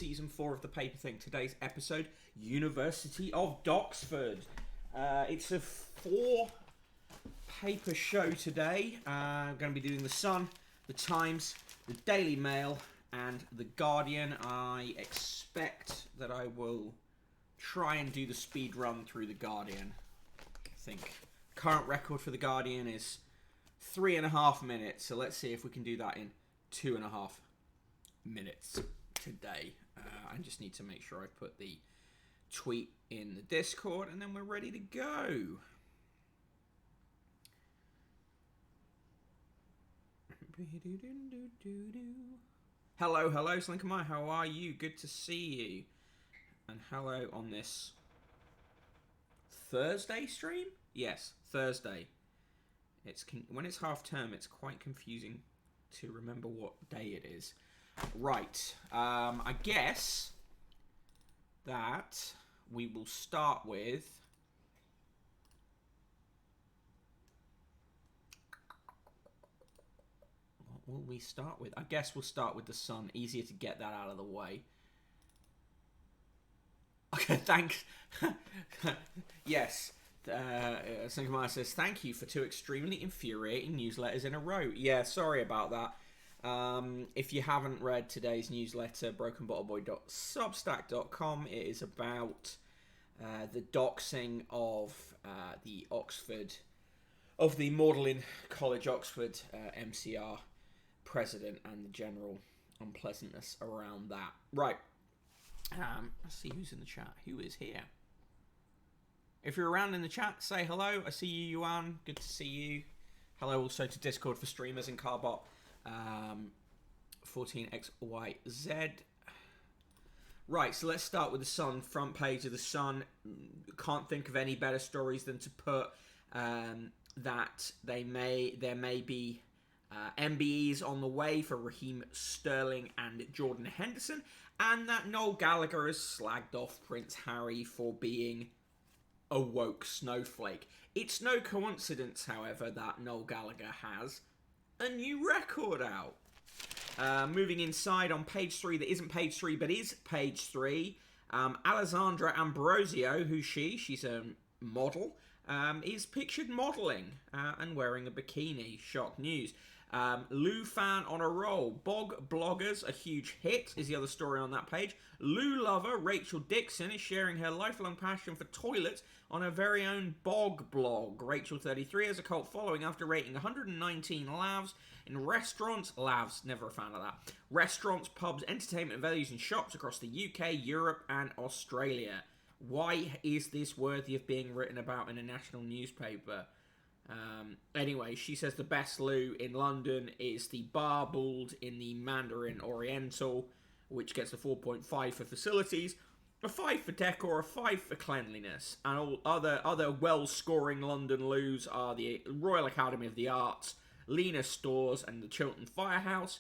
Season 4 of the Paper Thing. Today's episode, University of Doxxford. It's a 4-paper show today. I'm going to be doing The Sun, The Times, The Daily Mail, and The Guardian. I expect that I will try and do the speed run through The Guardian. I think current record for The Guardian is 3.5 minutes, so let's see if we can do that in 2.5 minutes today. I just need to make sure I put the tweet in the Discord, and then we're ready to go. Hello, Slinkamai. How are you? Good to see you. And hello on this Thursday stream? Yes, Thursday. When it's half term, it's quite confusing to remember what day it is. Right. I guess that we will start with what will we start with? I guess we'll start with The Sun. Easier to get that out of the way. Okay, thanks. Yes. Sankamaya says, thank you for 2 extremely infuriating newsletters in a row. Yeah, sorry about that. If you haven't read today's newsletter, brokenbottleboy.substack.com, it is about the doxing of the Magdalen College Oxford MCR president and the general unpleasantness around that. Right. Let's see who's in the chat. Who is here? If you're around in the chat, say hello. I see you, Yuan. Good to see you. Hello also to Discord for streamers and Carbot 14XYZ. Right, so let's start with The Sun. Front page of The Sun. Can't think of any better stories than to put that there may be MBEs on the way for Raheem Sterling and Jordan Henderson, and that Noel Gallagher has slagged off Prince Harry for being a woke snowflake. It's no coincidence, however, that Noel Gallagher has a new record out. Moving inside on page 3, that isn't page 3, but is page 3, Alessandra Ambrosio, she's a model, is pictured modelling and wearing a bikini. Shock news. Lou fan on a roll. Bog bloggers, a huge hit, is the other story on that page. Lou lover Rachel Dixon is sharing her lifelong passion for toilets on her very own Bog blog. Rachel, 33, has a cult following after rating 119 lavs in restaurants. Lavs, never a fan of that. Restaurants, pubs, entertainment venues and shops across the UK, Europe and Australia. Why is this worthy of being written about in a national newspaper? Anyway, she says the best loo in London is the Barbold in the Mandarin Oriental, which gets a 4.5 for facilities, a 5 for decor, a 5 for cleanliness. And all other well-scoring London loos are the Royal Academy of the Arts, Lena Stores and the Chiltern Firehouse.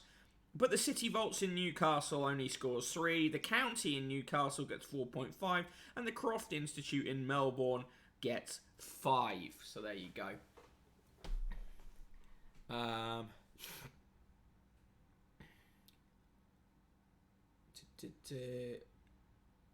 But the City Vaults in Newcastle only scores 3, the County in Newcastle gets 4.5, and the Croft Institute in Melbourne gets 5. So there you go.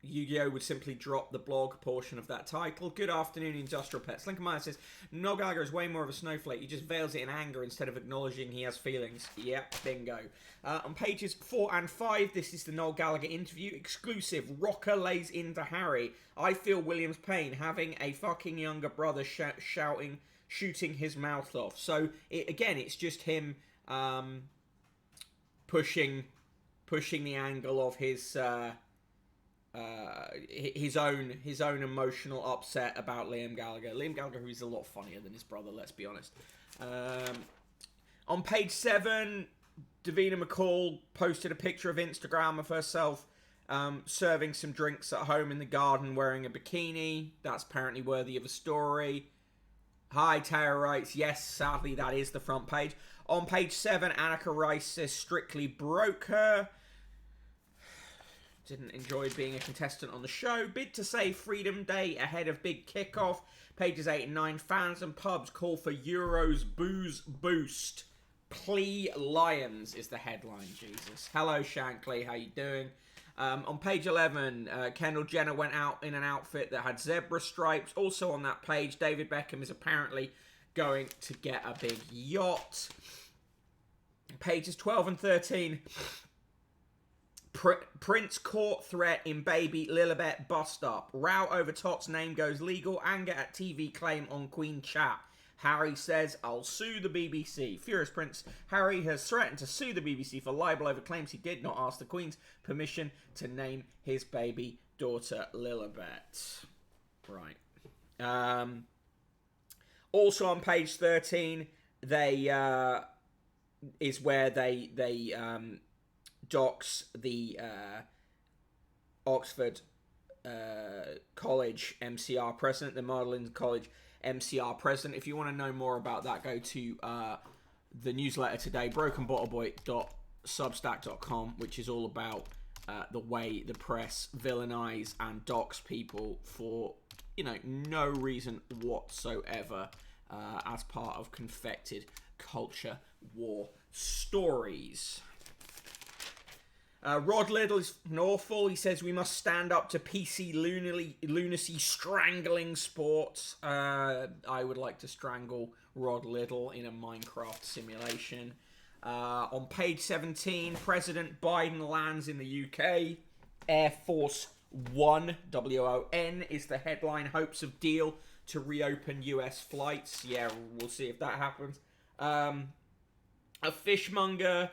Yu-Gi-Oh! Would simply drop the blog portion of that title. Good afternoon, Industrial Pets. Lincoln Meyer says, Noel Gallagher is way more of a snowflake. He just veils it in anger instead of acknowledging he has feelings. Yep, bingo. On pages 4 and 5, this is the Noel Gallagher interview. Exclusive. Rocker lays into Harry. I feel William's pain. Having a fucking younger brother shooting his mouth off. So, it's just him pushing the angle of his own emotional upset about Liam Gallagher. Liam Gallagher, who's a lot funnier than his brother, let's be honest. On page 7, Davina McCall posted a picture of Instagram of herself serving some drinks at home in the garden wearing a bikini. That's apparently worthy of a story. Hi, Tara writes, yes, sadly, that is the front page. On page 7, Annika Rice says Strictly broke her. Didn't enjoy being a contestant on the show. Bid to save Freedom Day ahead of big kickoff. Pages 8 and 9, fans and pubs call for Euros booze boost. Plea Lions is the headline, Jesus. Hello, Shankly, how you doing? On page 11, Kendall Jenner went out in an outfit that had zebra stripes. Also on that page, David Beckham is apparently going to get a big yacht. Pages 12 and 13. Prince court threat in baby Lilibet bust up. Row over Tot's name goes legal. Anger at TV claim on Queen chat. Harry says, I'll sue the BBC. Furious Prince Harry has threatened to sue the BBC for libel over claims he did not ask the Queen's permission to name his baby daughter Lilibet. Right. Also on page 13, they is where they dox the Oxford College MCR president, the Magdalen College MCR president. If you want to know more about that, go to the newsletter today, brokenbottleboy.substack.com, which is all about the way the press villainize and dox people for, no reason whatsoever as part of confected culture war stories. Rod Liddle is awful. He says we must stand up to PC lunacy strangling sports. I would like to strangle Rod Liddle in a Minecraft simulation. On page 17, President Biden lands in the UK. Air Force One, WON, is the headline. Hopes of deal to reopen US flights. Yeah, we'll see if that happens. A fishmonger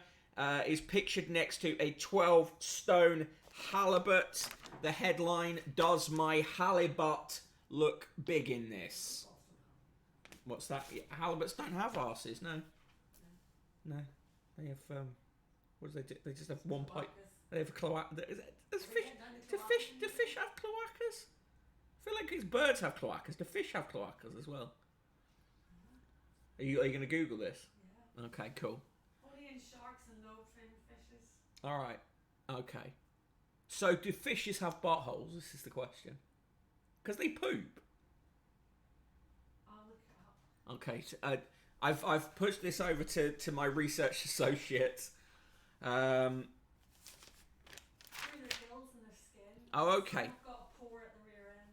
is pictured next to a 12-stone halibut. The headline, does my halibut look big in this? What's that? Halibuts don't have arses, no. No. They have, what do they do? They just have one pipe. They have a cloaca. Do fish have cloacas? I feel like these birds have cloacas. Do fish have cloacas as well? Are you going to Google this? Yeah. Okay, cool. Only in sharks and lobe-finned fishes. All right. Okay. So, do fishes have buttholes? This is the question. Because they poop. I'll look it up. Okay. So, I've pushed this over to my research associates. Through their gills and their skin. Oh, okay. They've got a pore at the rear end.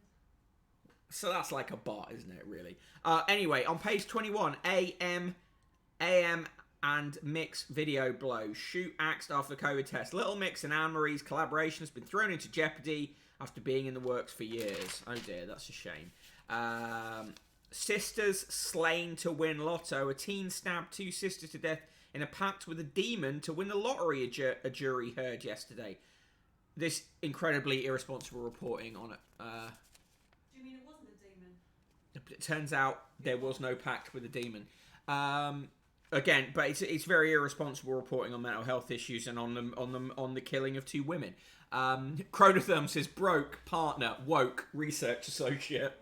So that's like a butt, isn't it, really? Anyway, on page 21, AM and Mix video blow. Shoot axed after COVID test. Little Mix and Anne-Marie's collaboration has been thrown into jeopardy after being in the works for years. Oh dear, that's a shame. Sisters slain to win lotto. A teen stabbed two sisters to death in a pact with a demon to win the lottery, a jury heard yesterday. This incredibly irresponsible reporting on it. Do you mean it wasn't a demon? It turns out there was no pact with a demon. Again, but it's very irresponsible reporting on mental health issues and on the killing of two women. Chronotherm says broke partner woke research associate.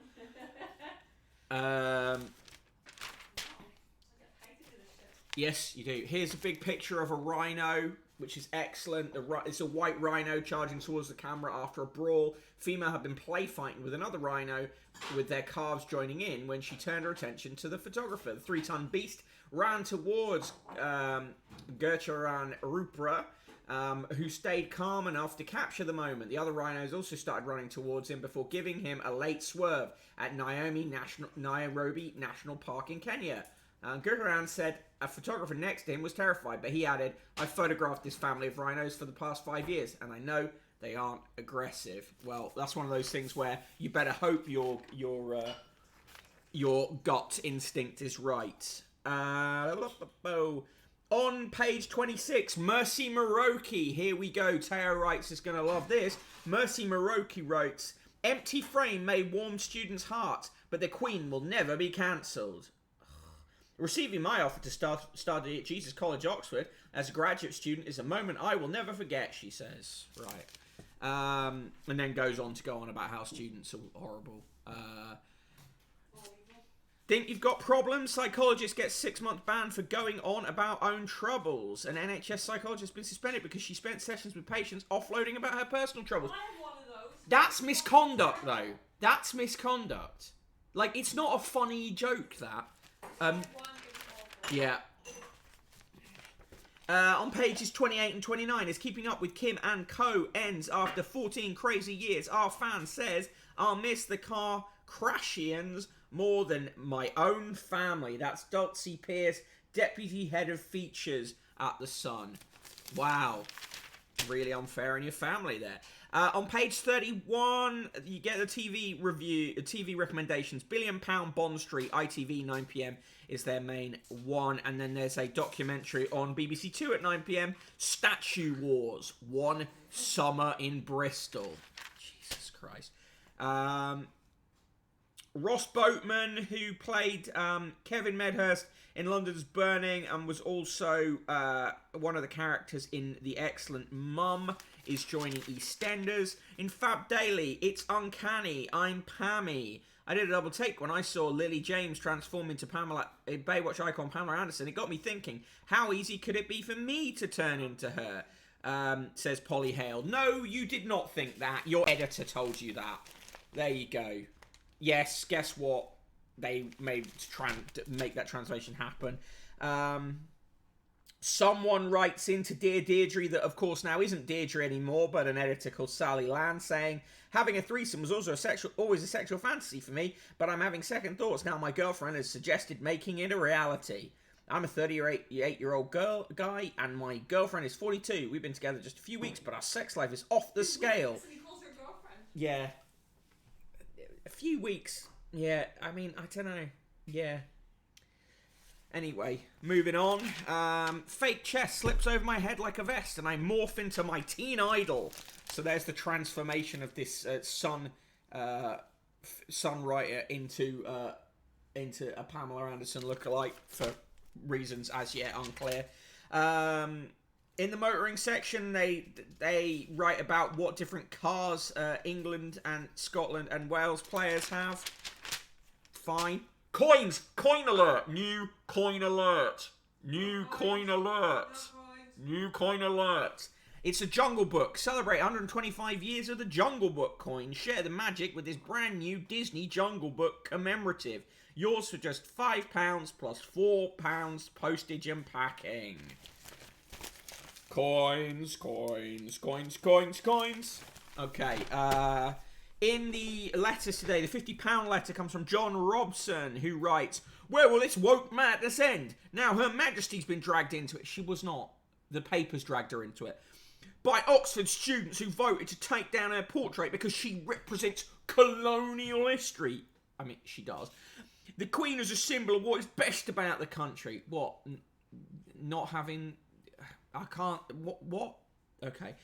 Yes, you do. Here's a big picture of a rhino, which is excellent. It's a white rhino charging towards the camera after a brawl. Female had been play fighting with another rhino, with their calves joining in when she turned her attention to the photographer. The 3-ton beast ran towards Gertrude Rupra, who stayed calm enough to capture the moment. The other rhinos also started running towards him before giving him a late swerve at Nairobi National Park in Kenya. Gertrude said a photographer next to him was terrified, but he added, I photographed this family of rhinos for the past 5 years, and I know they aren't aggressive. Well, that's one of those things where you better hope your gut instinct is right. On page 26, Mercy Muroki. Here we go. Teo writes is going to love this. Mercy Muroki writes, empty frame may warm students' hearts, but the Queen will never be cancelled. Receiving my offer to study at Jesus College, Oxford, as a graduate student is a moment I will never forget, she says. Right. And then goes on to go on about how students are horrible. Think you've got problems? Psychologist gets 6-month ban for going on about own troubles. An NHS psychologist has been suspended because she spent sessions with patients offloading about her personal troubles. I have one of those. That's misconduct, though. That's misconduct. Like, it's not a funny joke, that. Yeah. On pages 28 and 29, as Keeping Up with Kim and Co. ends after 14 crazy years, our fan says, I'll miss the car Crashians more than my own family. That's Dulcie Pierce, Deputy Head of Features at The Sun. Wow. Really unfair on your family there. On page 31, you get the TV review, TV recommendations. £1 billion Bond Street, ITV, 9 p.m. is their main one. And then there's a documentary on BBC Two at 9 p.m. Statue Wars, One Summer in Bristol. Jesus Christ. Ross Boatman, who played Kevin Medhurst in London's Burning and was also one of the characters in The Excellent Mum, is joining EastEnders. In Fab Daily, it's uncanny. I'm Pammy. I did a double take when I saw Lily James transform into Pamela, Baywatch icon Pamela Anderson. It got me thinking, how easy could it be for me to turn into her? Says Polly Hale. No, you did not think that. Your editor told you that. There you go. Yes, guess what? They made make that translation happen. Someone writes into Dear Deirdre that, of course, now isn't Deirdre anymore, but an editor called Sally Land, saying, having a threesome was also always a sexual fantasy for me, but I'm having second thoughts now my girlfriend has suggested making it a reality. I'm a 38-year-old guy, and my girlfriend is 42. We've been together just a few weeks, but our sex life is off the scale. So he calls her girlfriend. Yeah. A few weeks. Yeah, I mean, I don't know. Yeah. Anyway, moving on. Fake chest slips over my head like a vest, and I morph into my teen idol. So there's the transformation of this Sun writer into a Pamela Anderson lookalike for reasons as yet unclear. In the motoring section, they write about what different cars England and Scotland and Wales players have. Fine. Coins! Coin alert! New coin alert! New coin alert! New coin alert! It's a Jungle Book. Celebrate 125 years of the Jungle Book coin. Share the magic with this brand new Disney Jungle Book commemorative. Yours for just £5 plus £4 postage and packing. Coins, coins, coins, coins, coins. Okay, in the letters today, the £50 letter comes from John Robson, who writes, where will this woke madness end? Now Her Majesty's been dragged into it. She was not. The papers dragged her into it. By Oxford students who voted to take down her portrait because she represents colonial history. I mean, she does. The Queen is a symbol of what is best about the country. What? Not having... I can't... What? Okay.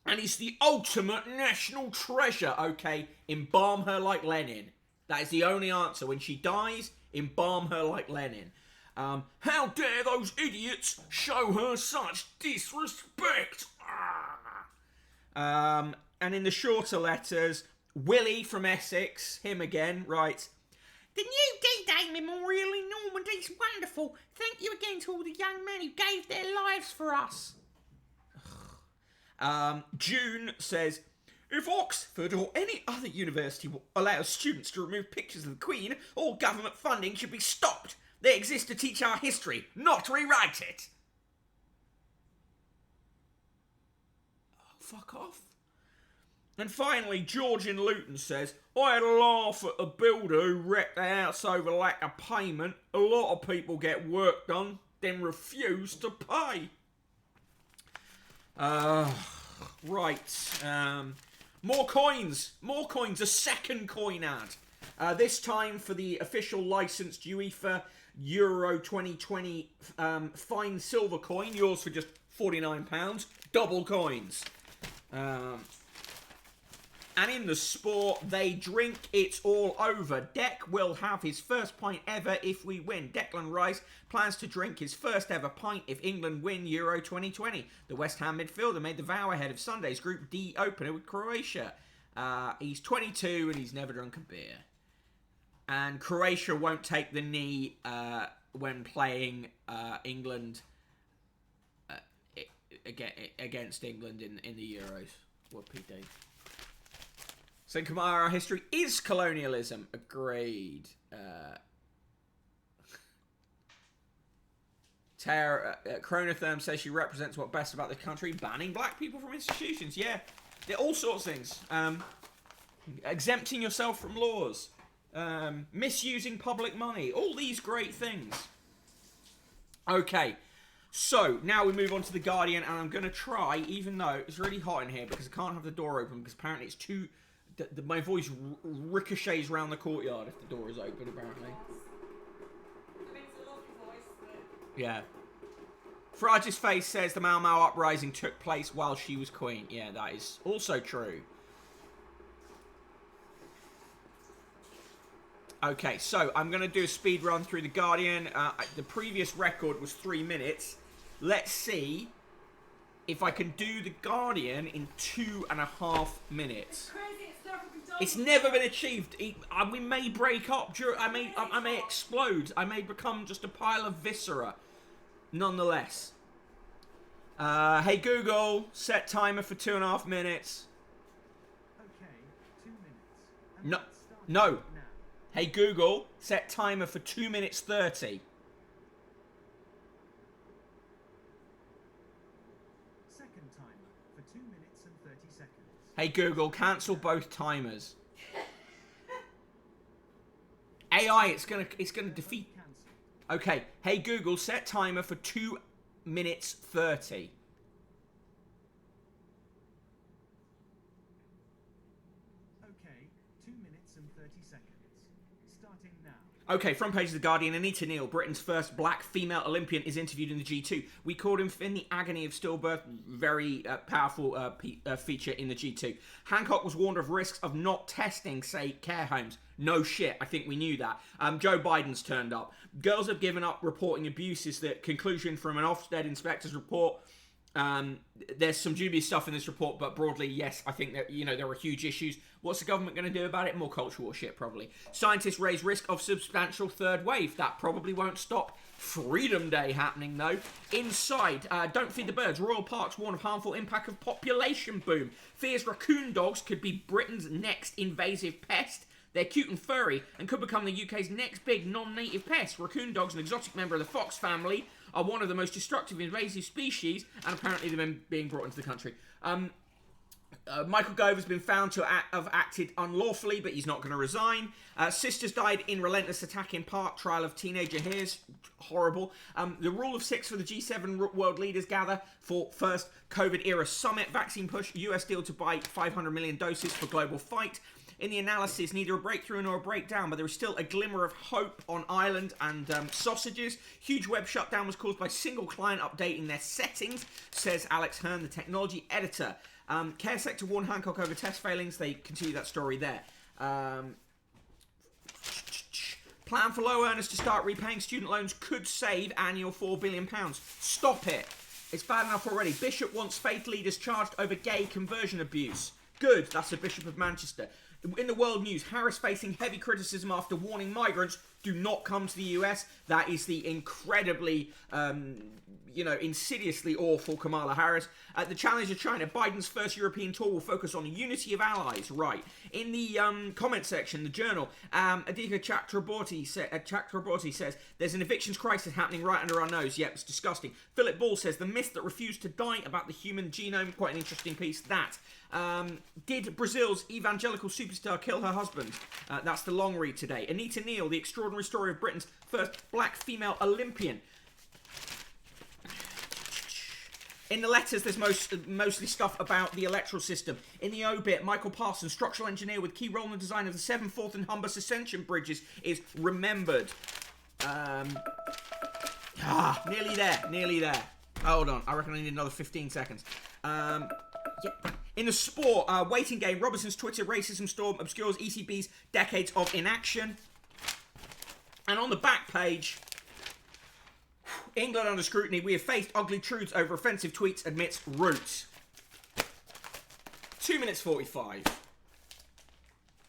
And it's the ultimate national treasure. Okay, embalm her like Lenin. That is the only answer. When she dies, embalm her like Lenin. How dare those idiots show her such disrespect? And in the shorter letters, Willie from Essex, him again, writes, the new D-Day Memorial in Normandy is wonderful. Thank you again to all the young men who gave their lives for us. June says, if Oxford or any other university will allow students to remove pictures of the Queen, all government funding should be stopped. They exist to teach our history, not rewrite it. Oh, fuck off. And finally, George in Luton says, I had a laugh at the builder who wrecked the house over lack of payment. A lot of people get work done, then refuse to pay. Right. More coins. More coins. A second coin ad. This time for the official licensed UEFA Euro 2020 fine silver coin. Yours for just £49. Double coins. And in the sport, they drink, it's all over. Deck will have his first pint ever if we win. Declan Rice plans to drink his first ever pint if England win Euro 2020. The West Ham midfielder made the vow ahead of Sunday's Group D opener with Croatia. He's 22 and he's never drunk a beer. And Croatia won't take the knee when playing England against England in the Euros. Whoopie do. So Kamara history is colonialism. Agreed. Chronotherm says she represents what best about the country, banning black people from institutions. Yeah, they're all sorts of things. Exempting yourself from laws. Misusing public money. All these great things. Okay, so now we move on to The Guardian, and I'm going to try, even though it's really hot in here, because I can't have the door open, because apparently it's too... my voice ricochets around the courtyard if the door is open, apparently. I mean, it's a lovely voice, but... Yeah. Farage's face says the Mau Mau uprising took place while she was queen. Yeah, that is also true. Okay, so I'm going to do a speed run through The Guardian. The previous record was 3 minutes. Let's see if I can do The Guardian in 2.5 minutes. Crazy, it's never been done. It's never been achieved. We may break up. I may explode. I may become just a pile of viscera. Nonetheless. Hey Google, set timer for 2.5 minutes. Okay, 2 minutes. No, let's start no. now. Hey Google, set timer for 2 minutes 30. Second timer for 2 minutes and 30 seconds. Hey Google, cancel both timers. AI, it's gonna defeat. Cancelled. Okay, hey Google, set timer for 2 minutes 30. Okay, 2 minutes and 30 seconds. Starting now. Okay, front page of The Guardian. Anita Neal, Britain's first black female Olympian, is interviewed in the G2. We called him in the agony of stillbirth. Very powerful feature in the G2. Hancock was warned of risks of not testing, say, care homes. No shit, I think we knew that. Joe Biden's turned up. Girls have given up reporting abuses. The conclusion from an Ofsted inspector's report. There's some dubious stuff in this report, but broadly, yes, I think that, there are huge issues. What's the government going to do about it? More cultural shit, probably. Scientists raise risk of substantial third wave. That probably won't stop Freedom Day happening, though. Inside, don't feed the birds. Royal Parks warn of harmful impact of population boom. Fears raccoon dogs could be Britain's next invasive pest. They're cute and furry and could become the UK's next big non-native pest. Raccoon dogs, an exotic member of the fox family, are one of the most destructive invasive species, and apparently they've been being brought into the country. Michael Gove has been found to have acted unlawfully, but he's not going to resign. Sisters died in relentless attack in Park. Trial of teenager here's horrible. The rule of 6 for the G7 world leaders gather for first COVID-era summit. Vaccine push. US deal to buy 500 million doses for global fight. In the analysis, neither a breakthrough nor a breakdown, but there is still a glimmer of hope on Ireland and sausages. Huge web shutdown was caused by single client updating their settings, says Alex Hearn, the technology editor. Care sector warned Hancock over test failings. They continue that story there. Plan for low earners to start repaying student loans could save annual £4 billion. Stop it. It's bad enough already. Bishop wants faith leaders charged over gay conversion abuse. Good. That's the Bishop of Manchester. In the world news, Harris facing heavy criticism after warning migrants do not come to the US. That is the incredibly, insidiously awful Kamala Harris. The challenge of China, Biden's first European tour will focus on unity of allies. Right. In the comment section, the Journal, Adhika Chakraborty says, there's an evictions crisis happening right under our nose. Yep, it's disgusting. Philip Ball says, the myth that refused to die about the human genome. Quite an interesting piece, that. Did Brazil's evangelical superstar kill her husband? That's the long read today. Anita Neal, the extraordinary story of Britain's first black female Olympian. In the letters, there's mostly stuff about the electoral system. In the obit, Michael Parsons, structural engineer with key role in the design of the 7th, 4th and Humber Ascension bridges, is remembered. Nearly there. Hold on, I reckon I need another 15 seconds. Yeah. In the sport, waiting game, Robertson's Twitter racism storm obscures ECB's decades of inaction. And on the back page, England under scrutiny, we have faced ugly truths over offensive tweets, admits Roots. 2 minutes 45.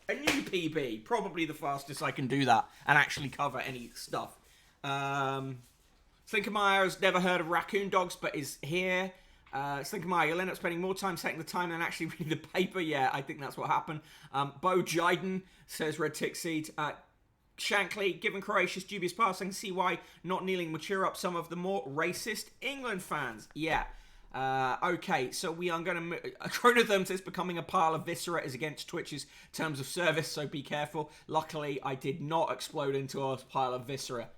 A new PB, probably the fastest I can do that and actually cover any stuff. Slinkermeyer's never heard of raccoon dogs, but is here. Slinkermeyer, you'll end up spending more time setting the time than actually reading the paper. Yeah, I think that's what happened. Bo Jiden says Red Tick Seed. Shankly, given Croatia's dubious past, I can see why not kneeling would cheer up some of the more racist England fans. Yeah. Okay, so we are going to... Chronotherm says becoming a pile of viscera is against Twitch's terms of service, so be careful. Luckily, I did not explode into a pile of viscera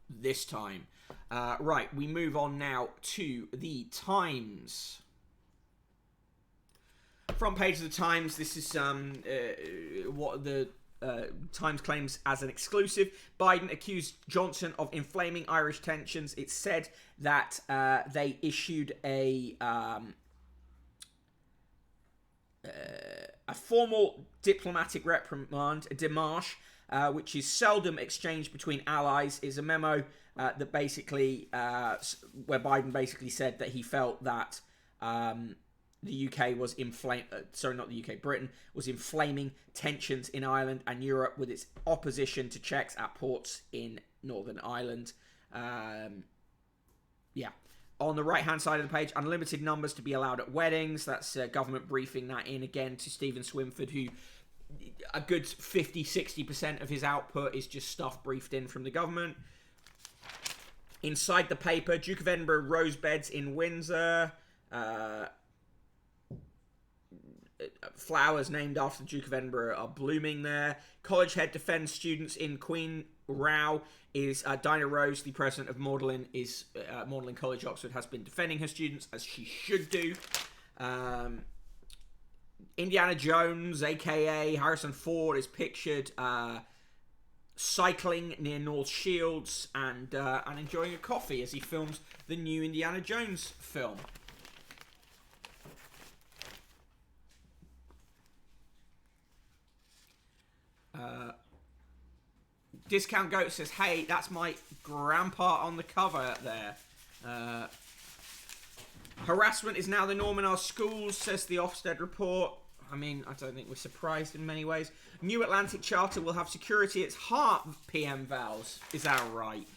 this time. Right, we move on now to the Times. Front page of the Times, this is what the Times claims as an exclusive. Biden accused Johnson of inflaming Irish tensions. It's said that they issued a formal diplomatic reprimand, a démarche, which is seldom exchanged between allies. Is a memo that basically, where Biden basically said that he felt that the UK was Britain was inflaming tensions in Ireland and Europe with its opposition to checks at ports in Northern Ireland. On the right-hand side of the page, unlimited numbers to be allowed at weddings. That's government briefing that in again to Stephen Swinford, who a good 50-60% of his output is just stuff briefed in from the government. Inside the paper, Duke of Edinburgh rose beds in Windsor. Flowers named after the Duke of Edinburgh are blooming there. College head defends students in Queen row. Is Dinah Rose, the president of Magdalen, Magdalen College, Oxford, has been defending her students, as she should do. Indiana Jones, a.k.a. Harrison Ford, is pictured cycling near North Shields and enjoying a coffee as he films the new Indiana Jones film. Discount Goat says, hey, that's my grandpa on the cover there. Harassment is now the norm in our schools, says the Ofsted report. I mean, I don't think we're surprised in many ways. New Atlantic Charter will have security at its heart, PM vows. Is that right?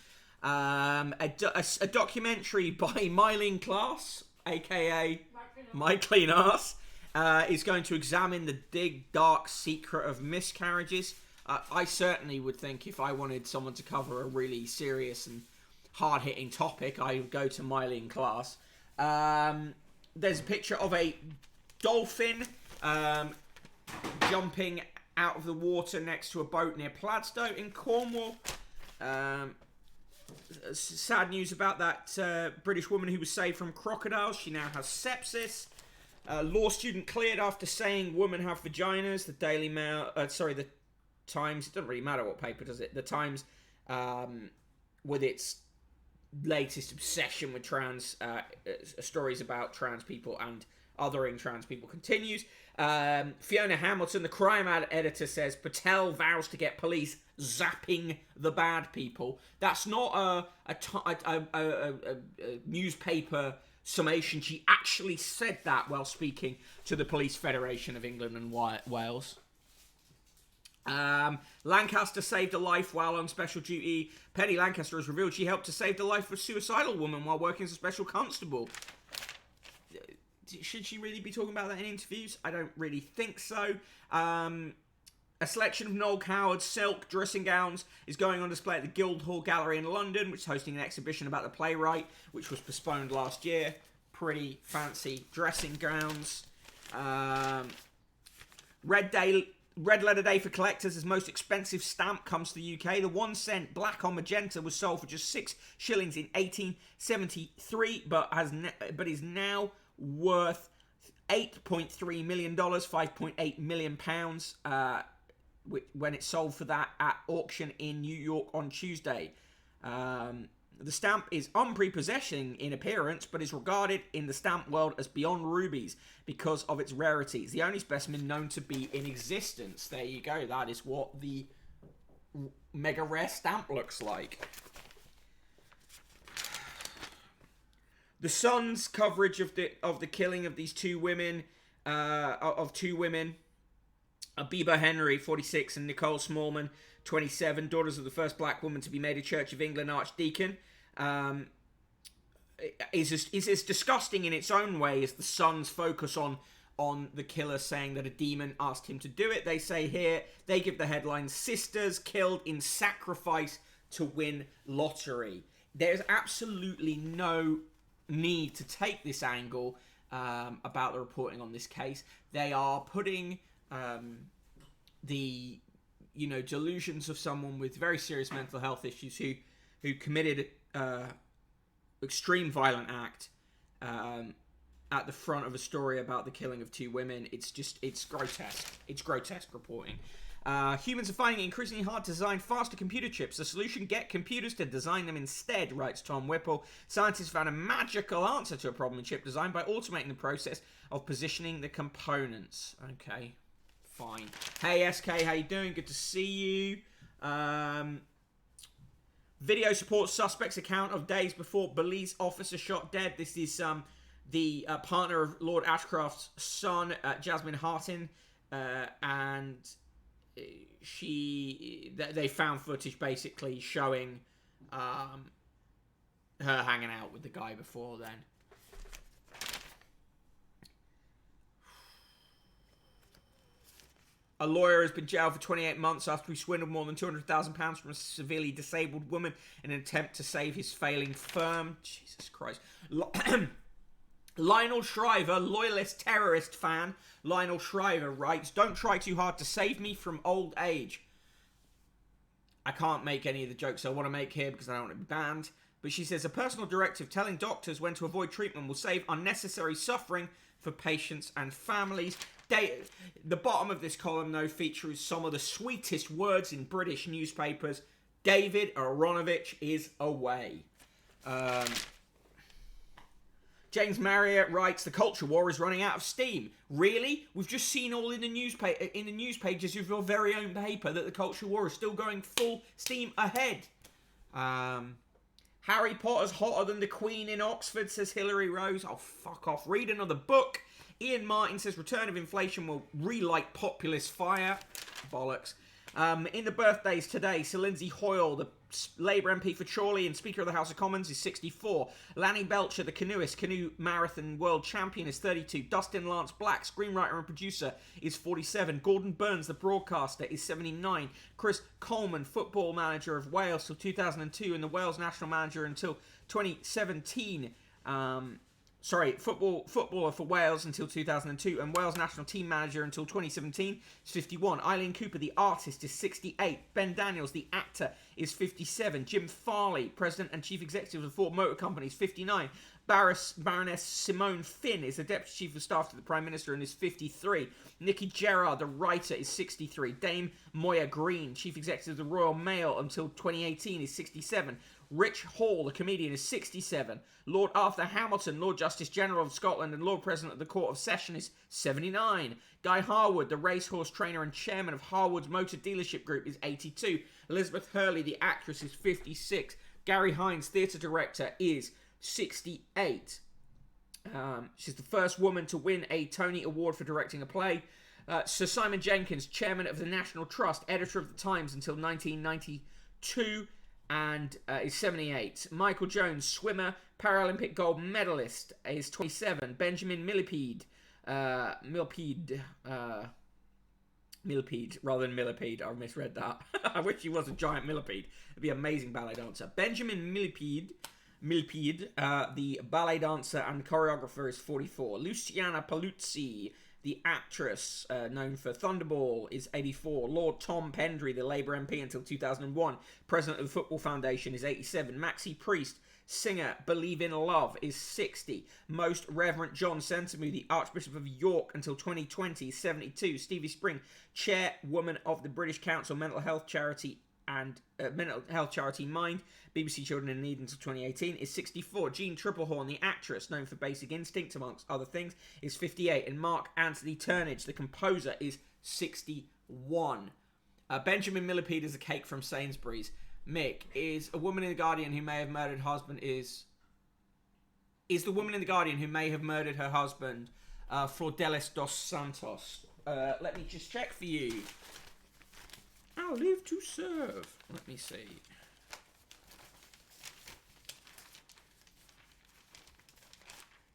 A documentary by Mylene Klass, a.k.a. My Clean Arse, is going to examine the big, dark secret of miscarriages. I certainly would think if I wanted someone to cover a really serious and hard-hitting topic, I would go to Mylene Klass. There's a picture of a dolphin jumping out of the water next to a boat near Pladstow in Cornwall. Sad news about that British woman who was saved from crocodiles. She now has sepsis. Law student cleared after saying women have vaginas. The Daily Mail, the Times, it doesn't really matter what paper does it. The Times, with its latest obsession with trans stories about trans people and othering trans people, continues. Fiona Hamilton, the crime editor, says Patel vows to get police zapping the bad people. That's not a newspaper summation. She actually said that while speaking to the Police Federation of England and Wales. Lancaster saved a life while on special duty. Penny Lancaster has revealed she helped to save the life of a suicidal woman while working as a special constable. Should she really be talking about that in interviews? I don't really think so. A selection of Noel Coward's silk dressing gowns is going on display at the Guildhall Gallery in London, which is hosting an exhibition about the playwright, which was postponed last year. Pretty fancy dressing gowns. Red Letter Day for collectors. His most expensive stamp comes to the UK. The 1 cent black on magenta was sold for just 6 shillings in 1873, but is now worth $8.3 million, £5.8 million, when it sold for that at auction in New York on Tuesday. The stamp is unprepossessing in appearance, but is regarded in the stamp world as beyond rubies because of its rarity. It's the only specimen known to be in existence. There you go. That is what the mega rare stamp looks like. The Sun's coverage of the killing of these two women, Abiba Henry, 46, and Nicole Smallman, 27, daughters of the first black woman to be made a Church of England archdeacon, is as disgusting in its own way as the Sun's focus on on the killer, saying that a demon asked him to do it. They say here, they give the headline, "Sisters Killed in Sacrifice to Win Lottery." There's absolutely no need to take this angle about the reporting on this case. They are putting the delusions of someone with very serious mental health issues who committed extreme violent act at the front of a story about the killing of 2 women. It's grotesque. It's grotesque reporting. Humans are finding it increasingly hard to design faster computer chips. The solution: get computers to design them instead, writes Tom Whipple. Scientists found a magical answer to a problem in chip design by automating the process of positioning the components. Okay, fine. Hey SK, how you doing? Good to see you. Video supports suspect's account of days before police officer shot dead. This is the partner of Lord Ashcroft's son, Jasmine Hartin, and they found footage basically showing her hanging out with the guy before then. A lawyer has been jailed for 28 months after he swindled more than £200,000 from a severely disabled woman in an attempt to save his failing firm. Jesus Christ. Lionel Shriver, loyalist terrorist fan, Lionel Shriver writes, "Don't try too hard to save me from old age." I can't make any of the jokes I want to make here because I don't want to be banned. But she says, "A personal directive telling doctors when to avoid treatment will save unnecessary suffering for patients and families." The bottom of this column, though, features some of the sweetest words in British newspapers. David Aronovich is away. James Marriott writes, "The culture war is running out of steam." Really? We've just seen all in the news pages of your very own paper that the culture war is still going full steam ahead. Harry Potter's hotter than the Queen in Oxford, says Hilary Rose. Oh, fuck off. Read another book. Ian Martin says, "Return of inflation will relight populist fire." Bollocks. In the birthdays today, Sir Lindsay Hoyle, the Labour MP for Chorley and Speaker of the House of Commons, is 64. Lanny Belcher, the canoeist, canoe marathon world champion, is 32. Dustin Lance Black, screenwriter and producer, is 47. Gordon Burns, the broadcaster, is 79. Chris Coleman, football manager of Wales till 2002 and the Wales national manager until 2017. Footballer for Wales until 2002 and Wales national team manager until 2017 is 51. Eileen Cooper, the artist, is 68. Ben Daniels, the actor, is 57. Jim Farley, president and chief executive of Ford Motor Company, is 59. Baroness Simone Finn is the deputy chief of staff to the Prime Minister and is 53. Nicky Gerard, the writer, is 63. Dame Moya Green, chief executive of the Royal Mail until 2018, is 67. Rich Hall, the comedian, is 67. Lord Arthur Hamilton, Lord Justice General of Scotland and Lord President of the Court of Session, is 79. Guy Harwood, the racehorse trainer and chairman of Harwood's Motor Dealership Group, is 82. Elizabeth Hurley, the actress, is 56. Gary Hines, theatre director, is 68. She's the first woman to win a Tony Award for directing a play. Sir Simon Jenkins, chairman of the National Trust, editor of the Times until 1992, and is 78. Michael Jones, swimmer, Paralympic gold medalist, is 27. Benjamin Millipede rather than millipede. I misread that. I wish he was a giant millipede. It'd be an amazing ballet dancer. Benjamin Millipede, the ballet dancer and choreographer, is 44. Luciana Paluzzi, the actress known for Thunderball, is 84. Lord Tom Pendry, the Labour MP until 2001, president of the Football Foundation, is 87. Maxi Priest, singer, Believe in Love, is 60. Most Reverend John Sentamu, the Archbishop of York until 2020, is 72. Stevie Spring, chairwoman of the British Council Mental Health Charity Mind, BBC Children in Need until 2018, is 64. Jean Triplehorn, the actress known for Basic Instinct amongst other things, is 58. And Mark Anthony Turnage, the composer, is 61. Benjamin Millipede is a cake from Sainsbury's. Mick, is a woman in the Guardian who may have murdered her husband is the woman in the Guardian who may have murdered her husband Flordelis dos Santos. Let me just check for you. I'll live to serve. Let me see.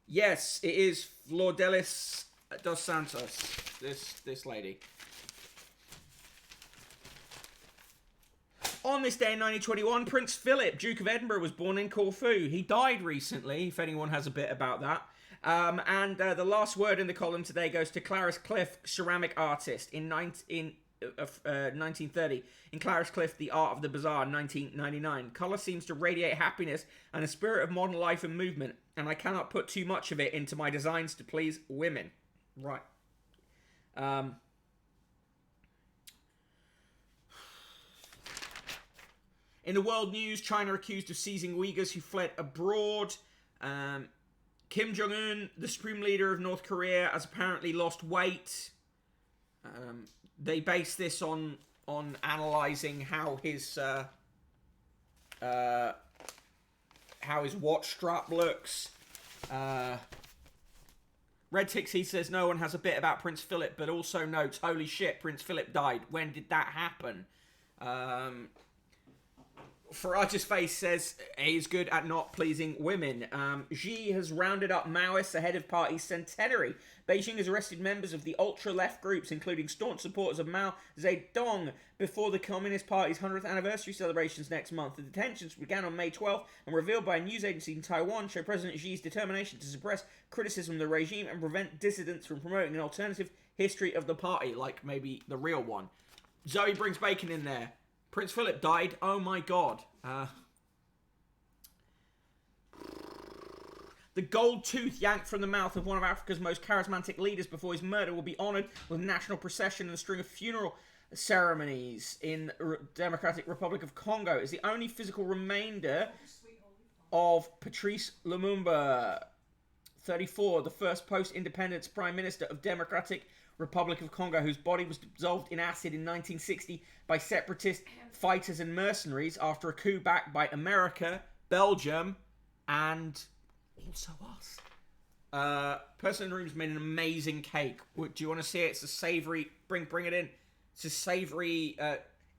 Yes, it is Flordelis Dos Santos, this lady. On this day in 1921, Prince Philip, Duke of Edinburgh, was born in Corfu. He died recently, if anyone has a bit about that. And the last word in the column today goes to Clarice Cliff, ceramic artist, in 1930. In Clarice Cliff, The Art of the Bazaar, 1999. Colour seems to radiate happiness and a spirit of modern life and movement, and I cannot put too much of it into my designs to please women. Right. In the world news, China accused of seizing Uyghurs who fled abroad. Kim Jong-un, the supreme leader of North Korea, has apparently lost weight. They base this on analysing how his watch strap looks. Red Tixie says no one has a bit about Prince Philip, but also notes, holy shit, Prince Philip died. When did that happen? Farage's face says he's good at not pleasing women. Xi has rounded up Maoists ahead of party's centenary. Beijing has arrested members of the ultra-left groups, including staunch supporters of Mao Zedong, before the Communist Party's 100th anniversary celebrations next month. The detentions began on May 12th and revealed by a news agency in Taiwan show President Xi's determination to suppress criticism of the regime and prevent dissidents from promoting an alternative history of the party, like maybe the real one. Zoe brings bacon in there. Prince Philip died. Oh my god. The gold tooth yanked from the mouth of one of Africa's most charismatic leaders before his murder will be honoured with a national procession and a string of funeral ceremonies in the Democratic Republic of Congo. It's the only physical remainder of Patrice Lumumba, 34, the first post-independence Prime Minister of Democratic Republic of Congo, whose body was dissolved in acid in 1960 by separatist fighters and mercenaries after a coup backed by America, Belgium, and also us. Person in the room's made an amazing cake. Do you want to see it? It's a savoury... Bring it in. It's a savoury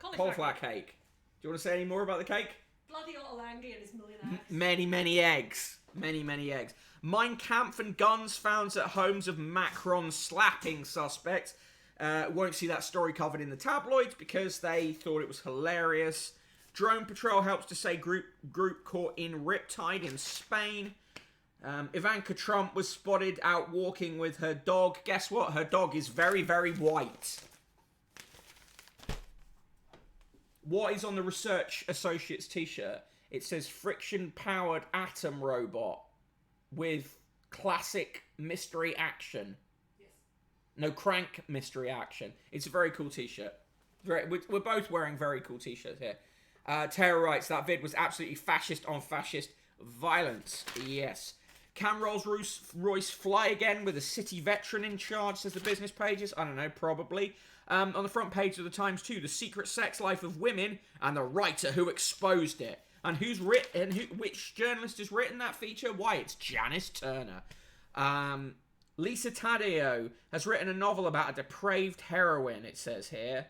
cauliflower cake. Do you want to say any more about the cake? Bloody Ottolenghi and his million eggs. Many eggs. Many eggs. Mein Kampf and guns found at homes of Macron slapping suspects. Won't see that story covered in the tabloids because they thought it was hilarious. Drone patrol helps to say group caught in Riptide in Spain. Ivanka Trump was spotted out walking with her dog. Guess what? Her dog is very, very white. What is on the Research Associates t-shirt? It says friction-powered atom robot with classic mystery action. Yes. No, crank mystery action. It's a very cool t-shirt. We're both wearing very cool t-shirts here. Tara writes, that vid was absolutely fascist on fascist violence. Yes. Can Rolls-Royce fly again with a city veteran in charge, says the business pages? I don't know, probably. On the front page of the Times too, the secret sex life of women and the writer who exposed it. And which journalist has written that feature? Why, it's Janice Turner. Lisa Taddeo has written a novel about a depraved heroine, it says here.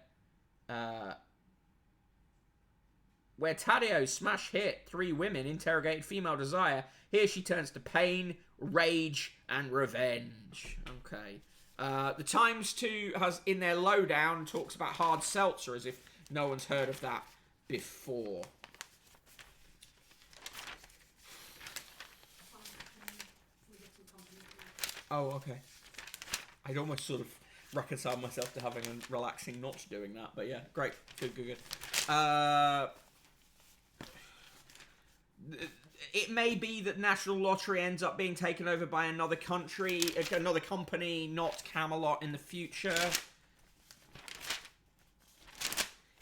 Where Tadeo's smash hit 3 women interrogated female desire, here she turns to pain, rage, and revenge. Okay. The Times too has, in their lowdown, talks about hard seltzer as if no one's heard of that before. Oh, okay. I'd almost sort of reconciled myself to having a relaxing not doing that, but yeah, great. Good. It may be that National Lottery ends up being taken over by another company, not Camelot in the future.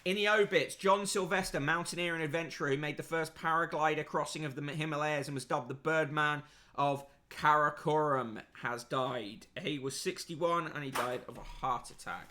In the obits, John Sylvester, mountaineer and adventurer who made the first paraglider crossing of the Himalayas and was dubbed the Birdman of Karakoram, has died. He was 61 and he died of a heart attack.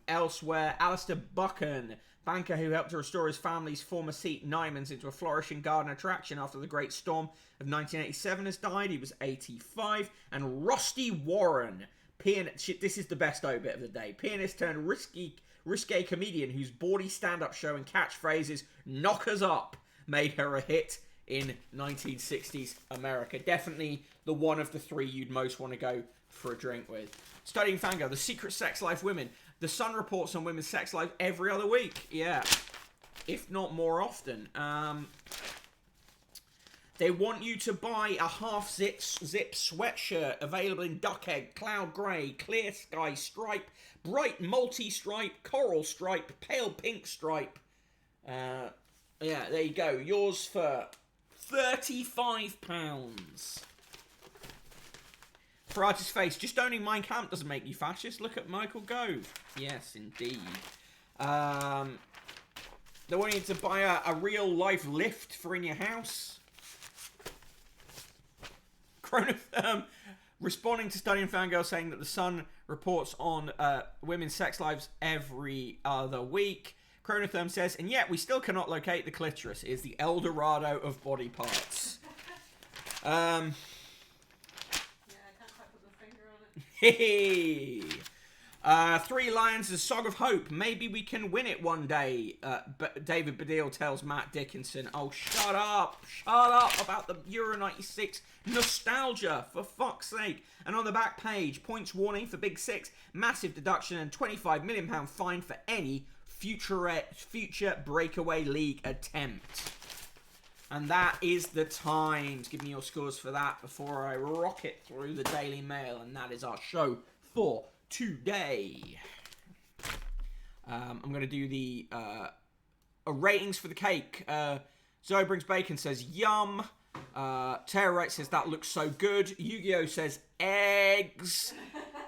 Elsewhere, Alistair Buchan, banker who helped to restore his family's former seat, Nyman's, into a flourishing garden attraction after the Great Storm of 1987, has died. He was 85. And Rusty Warren, this is the best obit of the day, pianist turned risque comedian whose bawdy stand-up show and catchphrases "knock us up" made her a hit in 1960s America. Definitely the one of the 3 you'd most want to go for a drink with. Studying Fangirl, the secret sex life women. The Sun reports on women's sex life every other week. Yeah. If not more often. They want you to buy a half-zip sweatshirt available in duck egg, cloud grey, clear sky stripe, bright multi-stripe, coral stripe, pale pink stripe. Yeah, there you go. Yours for £35. For Artist's Face, just owning Mein Kampf doesn't make you fascist. Look at Michael Gove. Yes, indeed. They want you to buy a real-life lift for in your house. Chronotherm responding to Studying Fangirl saying that the Sun reports on women's sex lives every other week. Chronotherm says, and yet we still cannot locate the clitoris. It is the El Dorado of body parts. Yeah, I can't quite put my finger on it. Hey! Three Lions, The Song of Hope. Maybe we can win it one day. David Baddiel tells Matt Dickinson. Oh, shut up. Shut up about the Euro 96 nostalgia, for fuck's sake. And on the back page, points warning for Big Six, massive deduction and £25 million fine for any future breakaway league attempt. And that is the Times. Give me your scores for that before I rocket through the Daily Mail. And that is our show for today. I'm going to do the ratings for the cake. Zoe Brings Bacon says, yum. Tara Wright says, that looks so good. Yu-Gi-Oh says, eggs.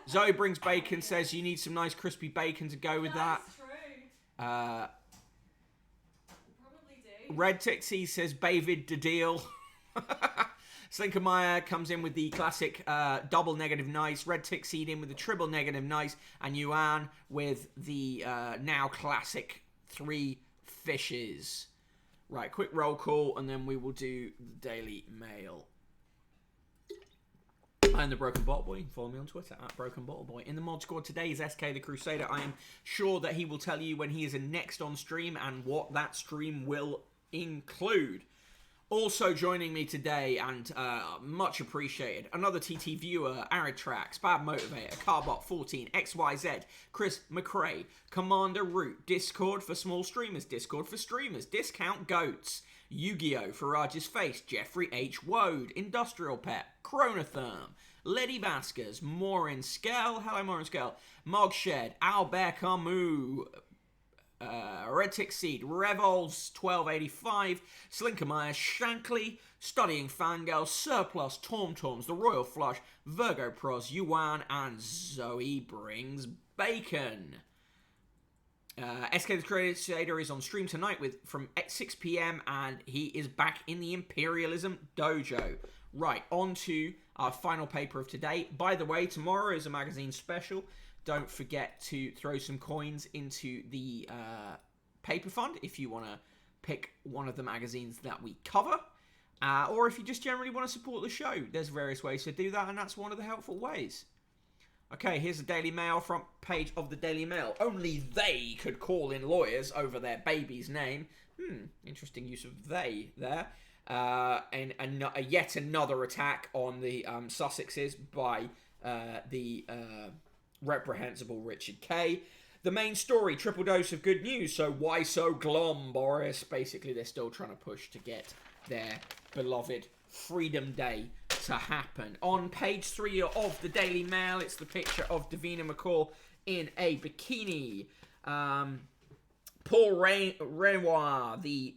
Zoe Brings Bacon says, you need some nice crispy bacon to go with that. That's true. Uh, Probably do. Red Tixie says, David Deal. Slinkermeyer comes in with the classic double negative nice. Red Tixie in with the triple negative nice. And Yuan with the now classic 3 fishes. Right, quick roll call, and then we will do the Daily Mail. I'm the Broken Bottle Boy. Follow me on Twitter at Broken Bottle Boy. In the mod squad today is SK the Crusader. I am sure that he will tell you when he is next on stream and what that stream will include. Also joining me today, and much appreciated, another TT viewer, Arid Tracks, Bad Motivator, Carbot14, XYZ, Chris McRae, Commander Root, Discord for small streamers, Discord for streamers, Discount Goats, Yu-Gi-Oh! For Raj's Face, Jeffrey H. Wode, Industrial Pet, Chronotherm, Letty Baskers, Morin Skell, hello Morin Skell, Mogshed, Albert Camus, Red Tick Seed, Revolves 1285, Slinkermeyer, Shankly, Studying Fangirl, Surplus, Torms, The Royal Flush, Virgo Pros, Yuan, and Zoe Brings Bacon. SK the Crusader is on stream tonight from 6 p.m. and he is back in the Imperialism Dojo. Right, on to our final paper of today. By the way, tomorrow is a magazine special. Don't forget to throw some coins into the paper fund if you want to pick one of the magazines that we cover. Or if you just generally want to support the show. There's various ways to do that, and that's one of the helpful ways. Okay, here's the Daily Mail, front page of the Daily Mail. Only they could call in lawyers over their baby's name. Interesting use of they there. And yet another attack on the Sussexes by the reprehensible Richard Kay. The main story, triple dose of good news. So why so glum, Boris? Basically, they're still trying to push to get their beloved Freedom Day to happen. On page 3 of the Daily Mail, it's the picture of Davina McCall in a bikini. Paul Renoir, the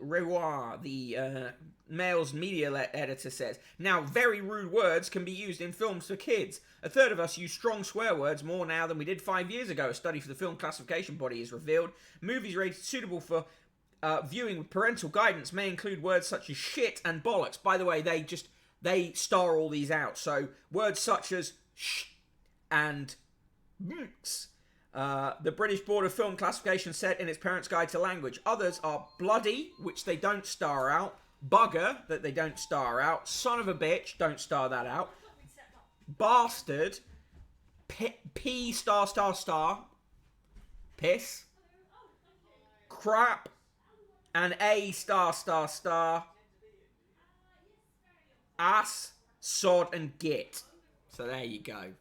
Mail's media editor, says, now very rude words can be used in films for kids. A third of us use strong swear words more now than we did 5 years ago. A study for the film classification body has revealed movies rated suitable for viewing with parental guidance may include words such as shit and bollocks. By the way, they star all these out. So words such as sh and boots. The British Board of Film Classification said in its Parent's Guide to Language. Others are bloody, which they don't star out. Bugger, that they don't star out. Son of a bitch, don't star that out. Bastard. P star star star. Piss. Crap. And A star star star. Ass, sod, and git. So there you go.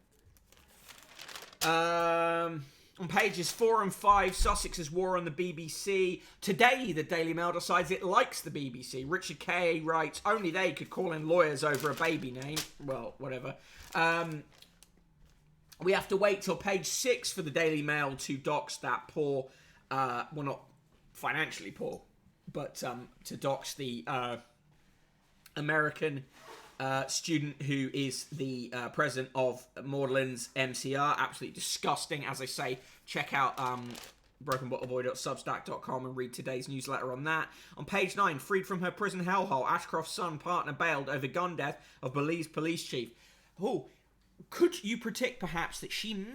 On pages 4 and 5, Sussex's war on the BBC. Today, the Daily Mail decides it likes the BBC. Richard Kay writes, only they could call in lawyers over a baby name. Well, whatever. We have to wait till page 6 for the Daily Mail to dox that poor, well, not financially poor, but to dox the American student who is the president of Magdalen's MCR. Absolutely disgusting. As I say, check out brokenbottleboy.substack.com and read today's newsletter on that. On page 9, freed from her prison hellhole, Ashcroft's son partner bailed over gun death of Belize police chief. Oh, could you predict perhaps that she may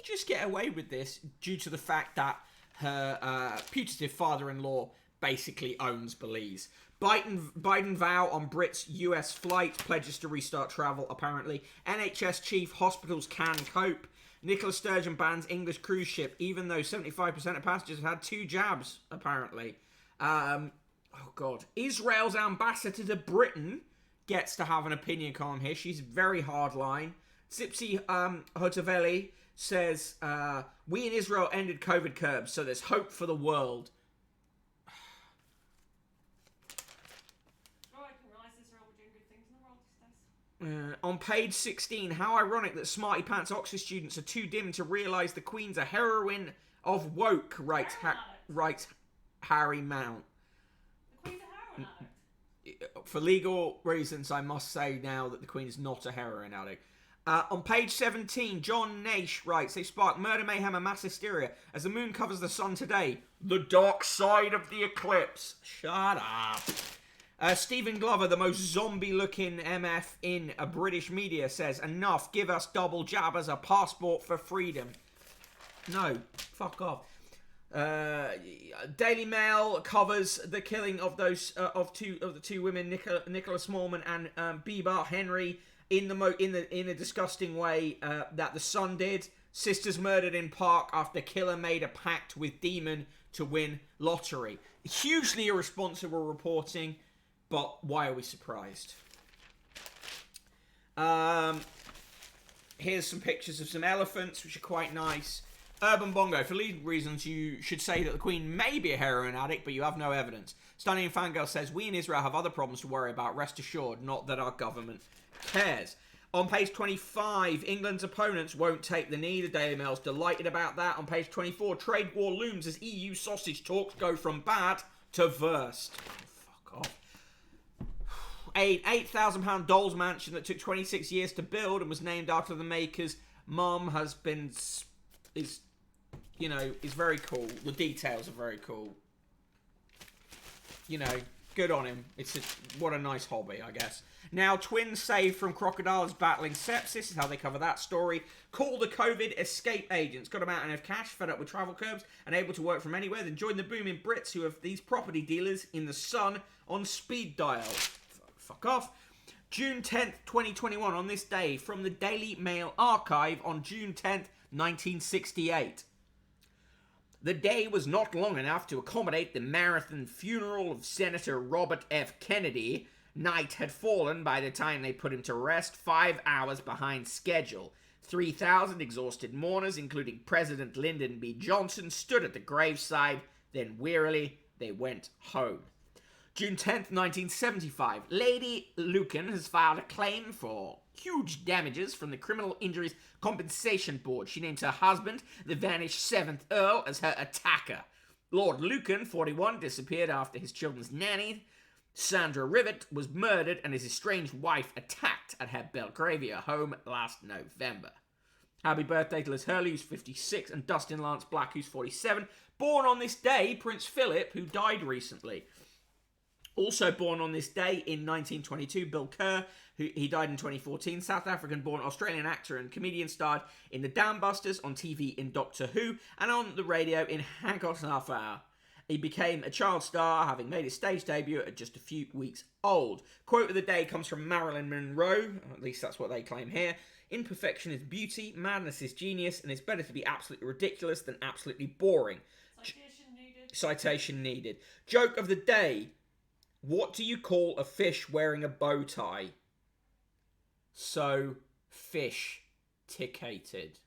just get away with this due to the fact that her putative father-in-law basically owns Belize? Biden vow on Brits' US flight, pledges to restart travel, apparently. NHS chief, hospitals can cope. Nicola Sturgeon bans English cruise ship, even though 75% of passengers have had 2 jabs, apparently. Oh, God. Israel's ambassador to Britain gets to have an opinion column here. She's very hardline. Zipsi Hotoveli says, we in Israel ended COVID curbs, so there's hope for the world. On page 16, how ironic that Smarty Pants Oxford students are too dim to realise the Queen's a heroine of woke, writes Harry Mount. The Queen's a heroin addict. For legal reasons, I must say now that the Queen is not a heroin addict. On page 17, John Nash writes, they spark murder, mayhem and mass hysteria as the moon covers the sun today. The dark side of the eclipse. Shut up. Stephen Glover, the most zombie-looking MF in a British media, says, enough, give us double jab as a passport for freedom. No, fuck off. Daily Mail covers the killing of those of the two women, Nicola Smallman and Biba Henry, in a disgusting way that the Sun did. Sisters murdered in park after killer made a pact with demon to win lottery. Hugely irresponsible reporting. But why are we surprised? Here's some pictures of some elephants, which are quite nice. Urban Bongo. For legal reasons, you should say that the Queen may be a heroin addict, but you have no evidence. Stunning Fangirl says, we in Israel have other problems to worry about. Rest assured, not that our government cares. On page 25, England's opponents won't take the knee. The Daily Mail's delighted about that. On page 24, trade war looms as EU sausage talks go from bad to worst. Oh, fuck off. An £8,000 Dolls mansion that took 26 years to build and was named after the maker's mum is very cool. The details are very cool. You know, good on him. What a nice hobby, I guess. Now, twins saved from crocodiles battling sepsis is how they cover that story. Call the COVID escape agents. Got a mountain of cash, fed up with travel curbs, and able to work from anywhere. Then join the booming Brits who have these property dealers in the sun on speed dial. Fuck off. June 10th, 2021, on this day, from the Daily Mail archive on June 10th, 1968. The day was not long enough to accommodate the marathon funeral of Senator Robert F. Kennedy. Night had fallen by the time they put him to rest, 5 hours behind schedule. 3,000 exhausted mourners, including President Lyndon B. Johnson, stood at the graveside. Then wearily, they went home. June 10th, 1975. Lady Lucan has filed a claim for huge damages from the Criminal Injuries Compensation Board. She names her husband, the vanished 7th Earl, as her attacker. Lord Lucan, 41, disappeared after his children's nanny, Sandra Rivet, was murdered and his estranged wife attacked at her Belgravia home last November. Happy birthday to Liz Hurley, who's 56, and Dustin Lance Black, who's 47. Born on this day, Prince Philip, who died recently. Also born on this day in 1922, Bill Kerr, he died in 2014. South African-born Australian actor and comedian, starred in The Dambusters, on TV in Doctor Who, and on the radio in Hancock's Half Hour. He became a child star, having made his stage debut at just a few weeks old. Quote of the day comes from Marilyn Monroe, at least that's what they claim here. Imperfection is beauty, madness is genius, and it's better to be absolutely ridiculous than absolutely boring. Citation needed. Joke of the day. What do you call a fish wearing a bow tie? So, fish-ticated.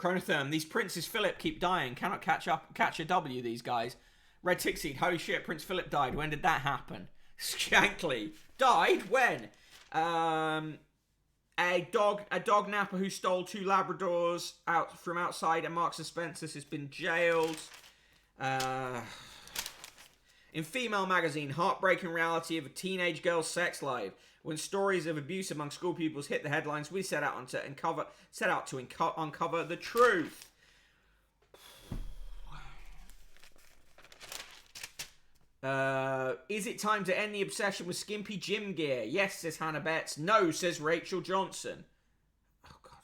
Chronotherm, these Princes Philip keep dying. Cannot catch a W, these guys. Red Tixie, holy shit, Prince Philip died. When did that happen? Shankly, died when? A dog napper who stole 2 Labradors from outside a Marks and Spencer's has been jailed. In Female Magazine, heartbreaking reality of a teenage girl's sex life. When stories of abuse among school pupils hit the headlines, we set out to uncover the truth. Is it time to end the obsession with skimpy gym gear? Yes, says Hannah Betts. No, says Rachel Johnson. Oh, God.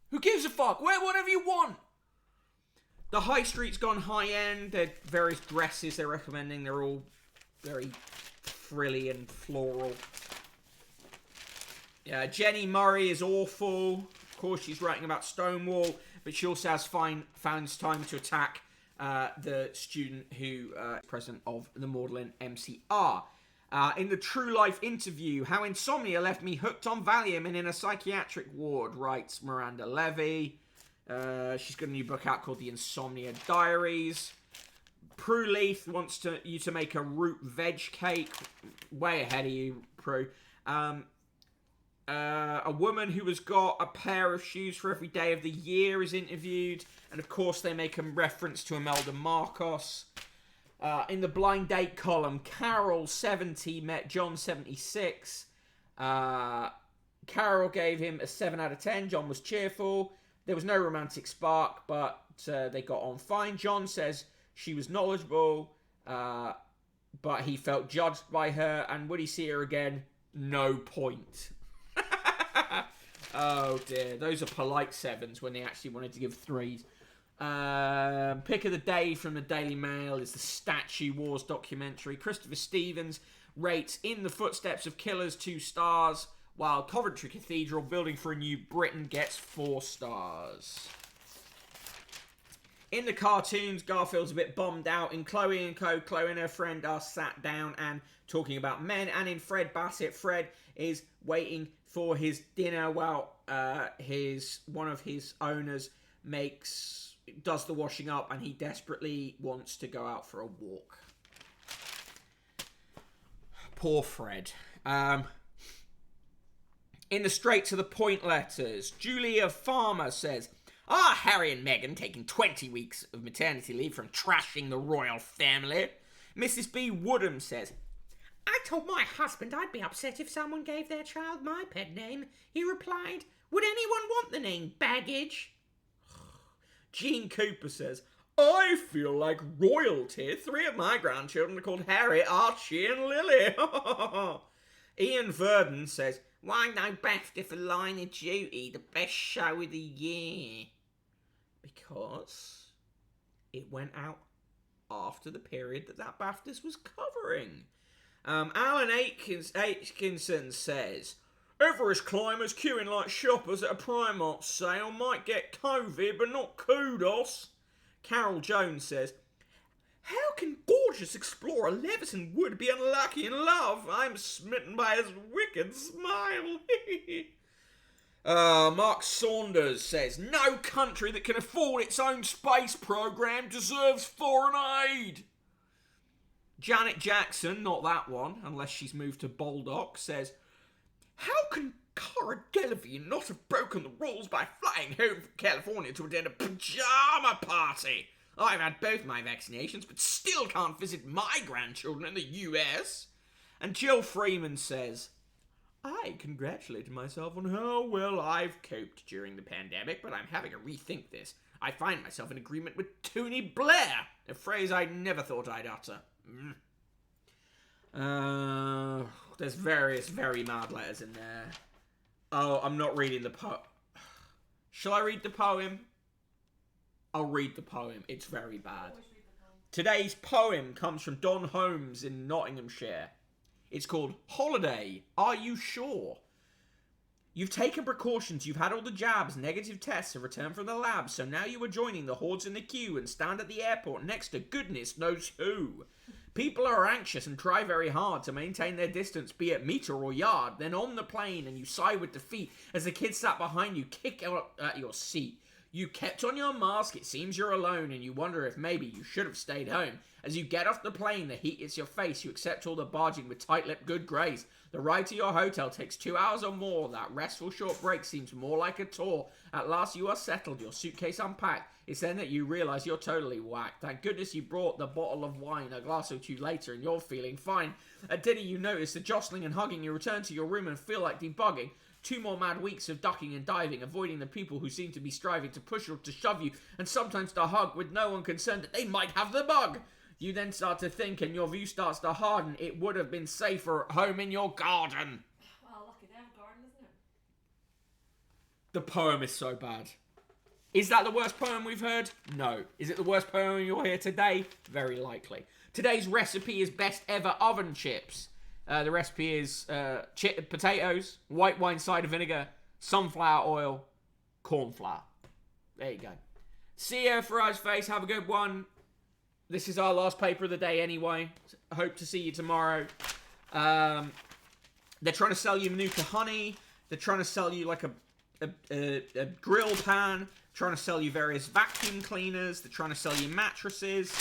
Who gives a fuck? Wear whatever you want. The high street's gone high end. There are various dresses they're recommending. They're all very frilly and floral. Yeah, Jenny Murray is awful. Of course, she's writing about Stonewall, but she also has found time to attack the student who is president of the Magdalen MCR. In the True Life interview, how insomnia left me hooked on Valium and in a psychiatric ward, writes Miranda Levy. She's got a new book out called The Insomnia Diaries. Prue Leith wants you to make a root veg cake. Way ahead of you, Prue. A woman who has got a pair of shoes for every day of the year is interviewed. And of course they make a reference to Imelda Marcos. In the blind date column, Carol, 70, met John, 76. Carol gave him a 7 out of 10. John was cheerful. There was no romantic spark, but they got on fine. John says she was knowledgeable, but he felt judged by her. And would he see her again? No point. Oh dear, those are polite 7s when they actually wanted to give 3s. Pick of the day from the Daily Mail is the Statue Wars documentary. Christopher Stevens rates In the Footsteps of Killers 2 stars, while Coventry Cathedral Building for a New Britain gets 4 stars. In the cartoons, Garfield's a bit bummed out. In Chloe and Co., Chloe and her friend are sat down and talking about men. And in Fred Bassett, Fred is waiting for his dinner while one of his owners does the washing up, and he desperately wants to go out for a walk. Poor Fred. In the straight to the point letters, Julia Farmer says, "Are Harry and Meghan taking 20 weeks of maternity leave from trashing the royal family?" Mrs. B. Woodham says, "I told my husband I'd be upset if someone gave their child my pet name. He replied, would anyone want the name Baggage?" Jean Cooper says, "I feel like royalty. 3 of my grandchildren are called Harry, Archie and Lily." Ian Verdon says, "Why no BAFTA for Line of Duty, the best show of the year?" Because it went out after the period that BAFTAs was covering. Alan Atkinson says, "Everest climbers queuing like shoppers at a Primark sale might get COVID, but not kudos." Carol Jones says, "How can gorgeous explorer Leveson Wood be unlucky in love? I'm smitten by his wicked smile." Mark Saunders says, "No country that can afford its own space program deserves foreign aid." Janet Jackson, not that one, unless she's moved to Baldock, says, "How can Cara Delevingne not have broken the rules by flying home from California to attend a pajama party? I've had both my vaccinations, but still can't visit my grandchildren in the US." And Jill Freeman says, "I congratulated myself on how well I've coped during the pandemic, but I'm having to rethink this. I find myself in agreement with Tony Blair, a phrase I never thought I'd utter." There's various very mad letters in there. Oh, I'm not reading the poem. Shall I read the poem? I'll read the poem. It's very bad. Today's poem comes from Don Holmes in Nottinghamshire. It's called Holiday, Are You Sure? You've taken precautions, you've had all the jabs, negative tests have returned from the lab, so now you are joining the hordes in the queue and stand at the airport next to goodness knows who. People are anxious and try very hard to maintain their distance, be it meter or yard. Then on the plane and you sigh with defeat as the kid sat behind you kick out at your seat. You kept on your mask, it seems you're alone, and you wonder if maybe you should have stayed home. As you get off the plane, the heat hits your face, you accept all the barging with tight-lipped good grace. The ride to your hotel takes 2 hours or more, that restful short break seems more like a tour. At last you are settled, your suitcase unpacked. It's then that you realise you're totally whacked. Thank goodness you brought the bottle of wine a glass or two later and you're feeling fine. At dinner you notice the jostling and hugging, you return to your room and feel like debugging. 2 more mad weeks of ducking and diving, avoiding the people who seem to be striving to push or to shove you, and sometimes to hug with no one concerned that they might have the bug. You then start to think and your view starts to harden. It would have been safer at home in your garden. Well, lucky they have a garden, isn't it? The poem is so bad. Is that the worst poem we've heard? No. Is it the worst poem you'll hear today? Very likely. Today's recipe is best ever oven chips. The recipe is potatoes, white wine cider vinegar, sunflower oil, corn flour. There you go. See you, Faraz Face. Have a good one. This is our last paper of the day anyway. Hope to see you tomorrow. They're trying to sell you Manuka honey. They're trying to sell you like a grill pan. Trying to sell you various vacuum cleaners. They're trying to sell you mattresses.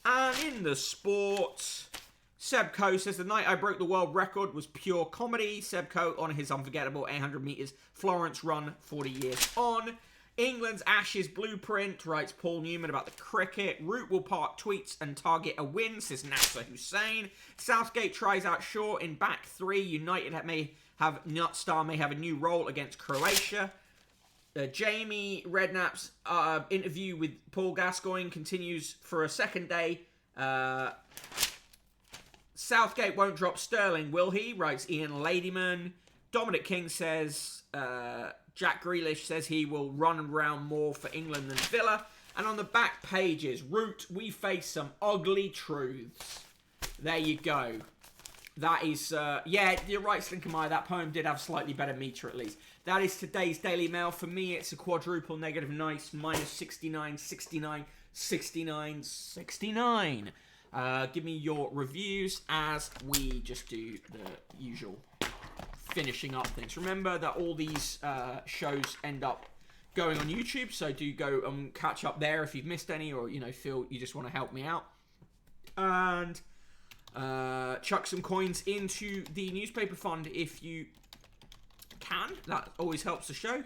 And in the sports, Seb Coe says, the night I broke the world record was pure comedy. Seb Coe on his unforgettable 800 metres Florence run 40 years on. England's Ashes blueprint, writes Paul Newman about the cricket. Root will park tweets and target a win, says Nasser Hussain. Southgate tries out Shaw in back three. United may have a new role against Croatia. Jamie Redknapp's interview with Paul Gascoigne continues for a second day. Southgate won't drop Sterling, will he? Writes Ian Ladyman. Dominic King says Jack Grealish says he will run around more for England than Villa. And on the back pages, Root, we face some ugly truths. There you go. That is, yeah, you're right, Slinkermeyer. That poem did have slightly better metre at least. That is today's Daily Mail. For me, it's a quadruple negative nice, minus 69, 69, 69, 69. Give me your reviews as we just do the usual finishing up things. Remember that all these shows end up going on YouTube, so do go and catch up there if you've missed any, or feel you just want to help me out. And chuck some coins into the newspaper fund if you can. That always helps the show.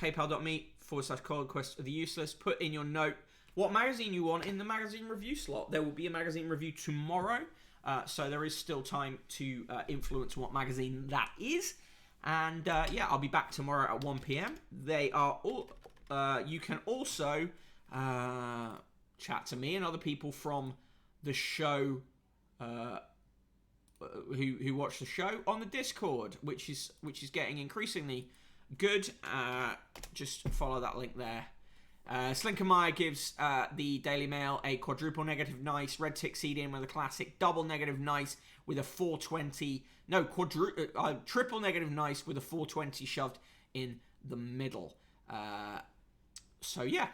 PayPal.me/Quest of the Useless. Put in your note what magazine you want in the magazine review slot. There will be a magazine review tomorrow, so there is still time to influence what magazine that is. And yeah, I'll be back tomorrow at 1 p.m. They are all. You can also chat to me and other people from the show who watch the show on the Discord, which is getting increasingly good. Just follow that link there. Slinkermeyer gives the Daily Mail a quadruple negative nice. Red Tick Seed in with a classic double negative nice with a 420. No, triple negative nice with a 420 shoved in the middle. So yeah,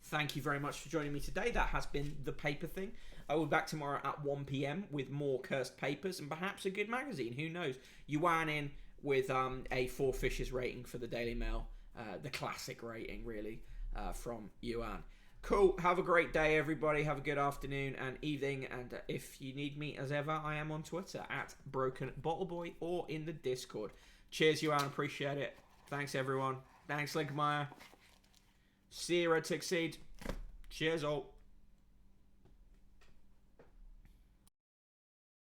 thank you very much for joining me today. That has been the paper thing. I will be back tomorrow at 1 p.m. with more cursed papers and perhaps a good magazine. Who knows? Yuan in with a 4 fishes rating for the Daily Mail. The classic rating, really, from Yuan. Cool. Have a great day, everybody. Have a good afternoon and evening. And if you need me, as ever, I am on Twitter at Broken Bottle Boy or in the Discord. Cheers, Yuan. Appreciate it. Thanks, everyone. Thanks, Linkermeyer. See you, Red Tick Seed. Cheers, all.